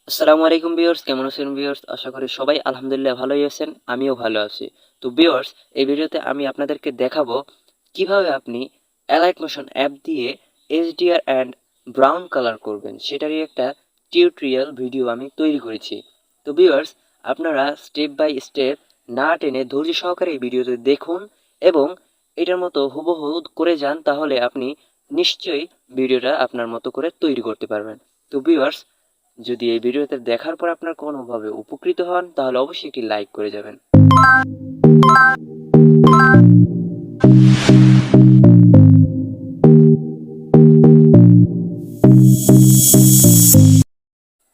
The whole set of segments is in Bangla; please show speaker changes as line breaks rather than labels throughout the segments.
আসসালামু আলাইকুম ভিউয়ার্স, কেমন আছেন ভিউয়ার্স? আশা করি সবাই আলহামদুলিল্লাহ ভালোই আছেন। আমিও ভালো আছি। তো ভিউয়ার্স, এই ভিডিওতে আমি আপনাদেরকে দেখাবো কিভাবে আপনি অ্যালাইট মোশন অ্যাপ দিয়ে এইচডিআর অ্যান্ড ব্রাউন কালার করবেন। সেটারই একটা টিউটোরিয়াল ভিডিও আমি তৈরি করেছি। তো ভিউয়ার্স, আপনারা স্টেপ বাই স্টেপ না টেনে ধৈর্য সহকারে এই ভিডিওতে দেখুন এবং এটার মতো হুবহু করে যান, তাহলে আপনি নিশ্চয়ই ভিডিওটা আপনার মতো করে তৈরি করতে পারবেন। তো ভিউয়ার্স, যদি এই ভিডিওতে দেখার পর আপনার কোনোভাবে উপকৃত হন, তাহলে অবশ্যই একটি লাইক করে যাবেন।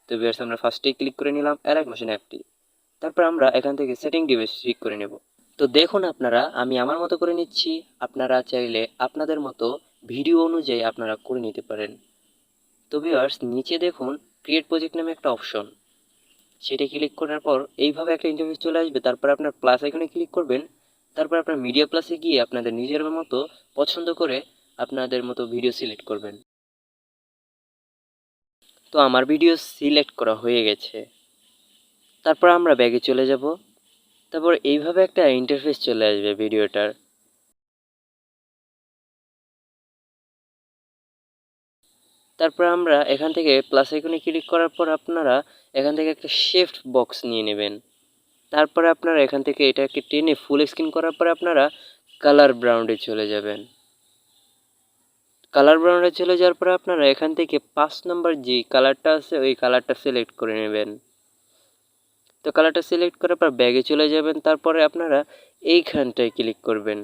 তো ভিউয়ার্স, আমরা ফার্স্টেই ক্লিক করে নিলাম অ্যালাইট মোশন অ্যাপটি। তারপর আমরা এখান থেকে সেটিং ডিভাইস ঠিক করে নেব। তো দেখুন, আপনারা আমি আমার মতো করে নিচ্ছি। আপনারা চাইলে আপনাদের মতো ভিডিও অনুযায়ী আপনারা করে নিতে পারেন। তো ভিউয়ার্স, নিচে দেখুন ক্রিয়েট প্রজেক্ট নামে একটা অপশন, সেটা ক্লিক করার পর এইভাবে একটা ইন্টারফেস চলে আসবে। তারপর আপনার প্লাস আইকনে ক্লিক করবেন। তারপর আপনার মিডিয়া প্লাসে গিয়ে আপনাদের নিজের মতো পছন্দ করে আপনাদের মতো ভিডিও সিলেক্ট করবেন। তো আমার ভিডিও সিলেক্ট করা হয়ে গেছে। তারপর আমরা ব্যাগে চলে যাব। তারপর এইভাবে একটা ইন্টারফেস চলে আসবে ভিডিওটার। তারপর আমরা এখান থেকে প্লাস আইকনে ক্লিক করার পর আপনারা এখান থেকে একটা শিফট বক্স নিয়ে নেবেন। তারপরে আপনারা এখান থেকে এটাকে টেনে ফুল স্ক্রিন করার পর আপনারা কালার ব্রাউন্ডে চলে যাবেন। কালার ব্রাউন্ডে চলে যাওয়ার পর আপনারা এখান থেকে 5 নম্বর যে কালারটা আছে ওই কালারটা সিলেক্ট করে নেবেন। তো কালারটা সিলেক্ট করার পর ব্যাগে চলে যাবেন। তারপরে আপনারা এইখানটায় ক্লিক করবেন।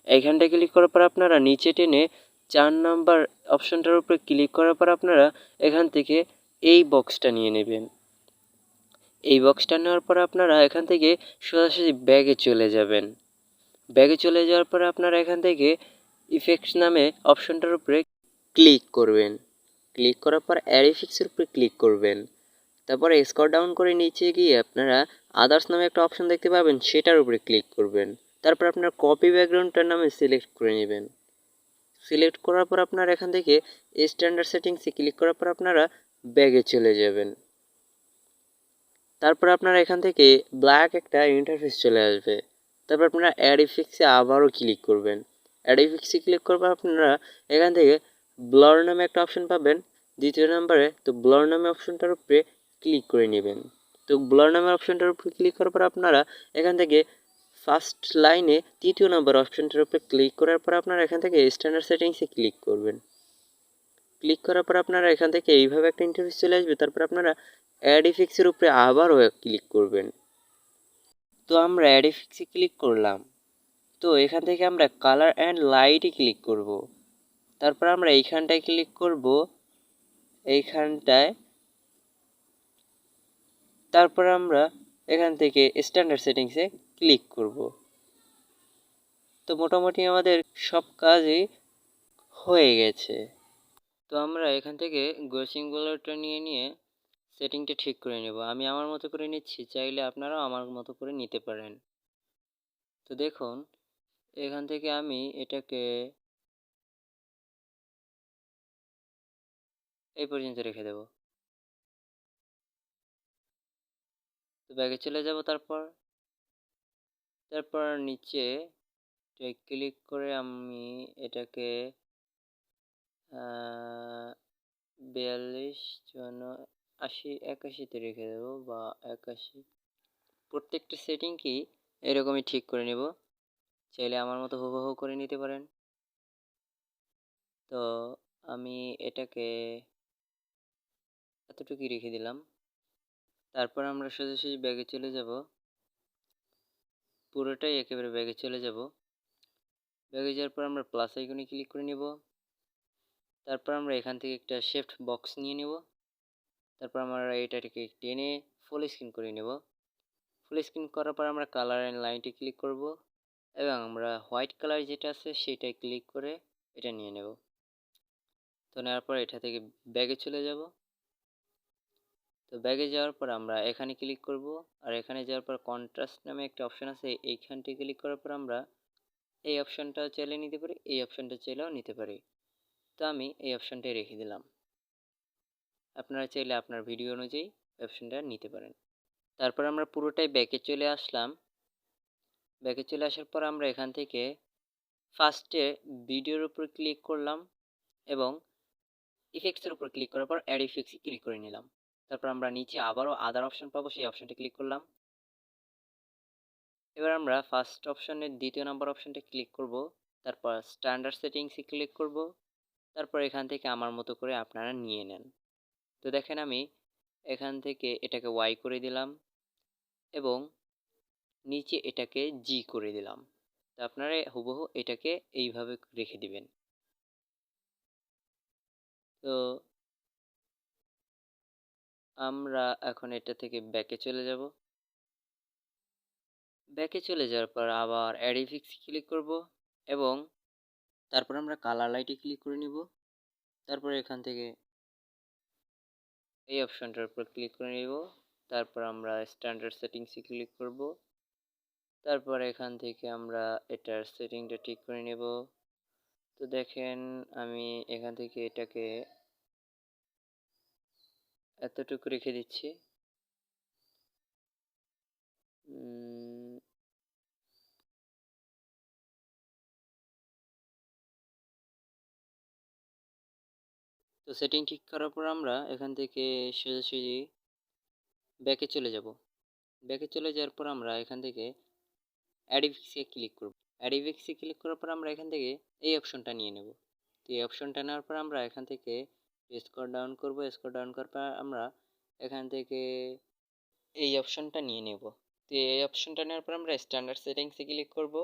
এইখানটায় ক্লিক করার পর আপনারা নিচে টেনে 4 নম্বর অপশনটার উপরে ক্লিক করার পর আপনারা এখান থেকে এই বক্সটা নিয়ে নেবেন। এই বক্সটা নেওয়ার পর আপনারা এখান থেকে সোজাসুজি ব্যাগে চলে যাবেন। ব্যাগে চলে যাওয়ার পর আপনারা এখান থেকে ইফেক্টস নামে অপশনটার উপরে ক্লিক করবেন। ক্লিক করার পর অ্যাড ইফেক্টসের উপরে ক্লিক করবেন। তারপরে স্ক্রল ডাউন করে নিচে গিয়ে আপনারা আদার্স নামে একটা অপশন দেখতে পাবেন, সেটার উপরে ক্লিক করবেন। তারপর আপনার কপি ব্যাকগ্রাউন্ডটার নামে সিলেক্ট করে নেবেন। সিলেক্ট করার পর আপনারা এখান থেকে স্ট্যান্ডার্ড সেটিংসে ক্লিক করার পর আপনারা ব্যাগে চলে যাবেন। তারপর আপনারা এখান থেকে ব্ল্যাক একটা ইন্টারফেস চলে আসবে। তারপর আপনারা অ্যাড ইফেক্টসে আবারও ক্লিক করবেন। অ্যাড ইফেক্টসে ক্লিক করবার আপনারা এখান থেকে ব্লার নামে একটা অপশন পাবেন দ্বিতীয় নম্বরে। তো ব্লার নামে অপশনটার উপরে ক্লিক করে নেবেন। তো ব্লার নামের অপশনটার উপরে ক্লিক করার পর আপনারা এখান থেকে ফার্স্ট লাইনে 3য় নম্বর অপশনটার উপরে ক্লিক করার পর আপনারা এখান থেকে স্ট্যান্ডার্ড সেটিংসে ক্লিক করবেন। ক্লিক করার পর আপনারা এখান থেকে এইভাবে একটা ইন্টারফেস চলে আসবে। তারপর আপনারা অ্যাড ইফেক্টসের উপরে আবারও ক্লিক করবেন। তো আমরা অ্যাড ইফেক্টসে ক্লিক করলাম। তো এখান থেকে আমরা কালার অ্যান্ড লাইটে ক্লিক করব। তারপর আমরা এইখানটায় ক্লিক করব, এইখানটায়। তারপর আমরা এখান থেকে স্ট্যান্ডার্ড সেটিংসে ক্লিক করব। তো মোটামুটি আমাদের সব কাজই হয়ে গেছে। তো আমরা এখান থেকে গোসিং ব্লারটা নিয়ে নিয়ে সেটিংটা ঠিক করে নেব। আমি আমার মতো করে নিচ্ছি, চাইলে আপনারাও আমার মতো করে নিতে পারেন। তো দেখুন, এখান থেকে আমি এটাকে এই পর্যন্ত রেখে দেব। তো ব্যাগে চলে যাব। তারপর তারপর নিচে ক্লিক করে আমি এটাকে 42 জন্য 81তে রেখে দেবো, বা 81। প্রত্যেকটা সেটিং কি এরকমই ঠিক করে নেব, চাইলে আমার মতো হুবহু করে নিতে পারেন। তো আমি এটাকে এতটুকুই রেখে দিলাম। তারপর আমরা সোজাসুজি ব্যাগে চলে যাব। পুরোটাই একেবারে ব্যাগে চলে যাব। ব্যাগে যাওয়ার পর আমরা প্লাস আইকনে ক্লিক করে নেব। তারপর আমরা এখান থেকে একটা শিফট বক্স নিয়ে নেব। তারপর আমরা এটাকে টেনে ফুল স্ক্রিন করে নেব। ফুল স্ক্রিন করার পর আমরা কালার অ্যান্ড লাইনটি ক্লিক করব এবং আমরা হোয়াইট কালার যেটা আছে সেটাই ক্লিক করে এটা নিয়ে নেব। তো নেওয়ার পর এটা থেকে ব্যাগে চলে যাব। তো ব্যাগে যাওয়ার পর আমরা এখানে ক্লিক করব, আর এখানে যাওয়ার পর কন্ট্রাস্ট নামে একটা অপশন আছে, এইখানটি ক্লিক করার পর আমরা এই অপশনটা চাইলে নিতে পারি, এই অপশনটা চাইলেও নিতে পারি। তো আমি এই অপশনটাই রেখে দিলাম। আপনারা চাইলে আপনার ভিডিও অনুযায়ী অপশনটা নিতে পারেন। তারপর আমরা পুরোটাই ব্যাকে চলে আসলাম। ব্যাকে চলে আসার পর আমরা এখান থেকে ফার্স্টে ভিডিওর উপর ক্লিক করলাম এবং ইফেক্টসের উপর ক্লিক করার পর অ্যাড ইফেক্টসে ক্লিক করে নিলাম। তারপর আমরা নিচে আবারও আদার অপশন পাবো, সেই অপশনটা ক্লিক করলাম। এবার আমরা ফার্স্ট অপশনের দ্বিতীয় নম্বর অপশনটা ক্লিক করব। তারপর স্ট্যান্ডার্ড সেটিংসে ক্লিক করব। তারপর এখান থেকে আমার মতো করে আপনারা নিয়ে নেন। তো দেখেন আমি এখান থেকে এটাকে ওয়াই করে দিলাম এবং নিচে এটাকে জি করে দিলাম। তো আপনারা হুবহু এটাকে এইভাবে রেখে দিবেন। তো আমরা এখন এটা থেকে ব্যাকে চলে যাব। ব্যাকে চলে যাওয়ার পর আবার অ্যাড ইফেক্টস ক্লিক করব এবং তারপর আমরা কালার লাইটে ক্লিক করে নিব। তারপর এখান থেকে এই অপশনটার উপর ক্লিক করে নিব। তারপর আমরা স্ট্যান্ডার্ড সেটিংসে ক্লিক করব। তারপর এখান থেকে আমরা এটার সেটিংটা ঠিক করে নেব। তো দেখেন আমি এখান থেকে এটাকে এতটুকু রেখে দিচ্ছি। তো সেটিং ঠিক করার পর আমরা এখান থেকে সোজাসুজি ব্যাকে চলে যাব। ব্যাকে চলে যাওয়ার পর আমরা এখান থেকে অ্যাড ইফেক্টসে ক্লিক করব। অ্যাড ইফেক্টসে ক্লিক করার পর আমরা এখান থেকে এই অপশনটা নিয়ে নেব। তো এই অপশনটা নেওয়ার পর আমরা এখান থেকে স্ক্রল ডাউন করব। স্ক্রল ডাউন করার পর আমরা এখান থেকে এই অপশনটা নিয়ে নেব। তো এই অপশনটা নেওয়ার পর আমরা স্ট্যান্ডার্ড সেটিংসে ক্লিক করব।